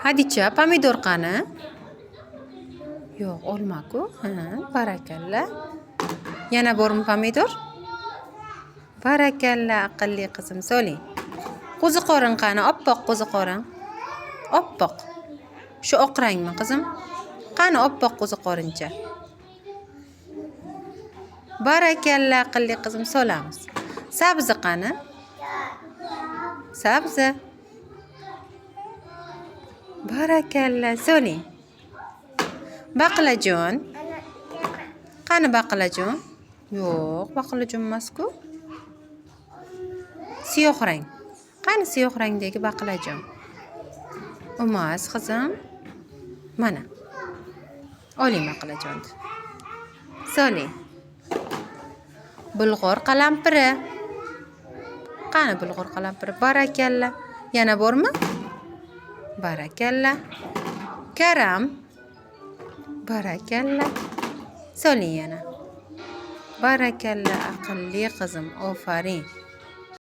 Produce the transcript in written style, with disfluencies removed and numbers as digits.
Hadicha, pomidor qani? Yo'q, olma-ku. Barakalla. Yana bormi pomidor? Barakalla, aqlli qizim, soling. Qo'ziqorin qani? Oppoq qo'ziqorin. Oppoq. Shu oq rangmi, qizim? Qani oppoq qo'ziqorincha? Barakalla, aqlli qizim, solamiz. Sabzi qani? Sabzi. Barakalla, soling. Baqlajon. Qani baqlajon? Yo'q, baqlajon emas-ku. Siyoh rang. Qani siyoh rangdagi baqlajon? Emas, qizim. Mana. Oling baqlajonni. Soling. Bulg'or qalampiri. Qani bulg'or qalampiri? Barakalla. Yana bormi? Barakalla. Karam. Barakalla. Soling yana. Barakalla, aqlli qizim, ofarin.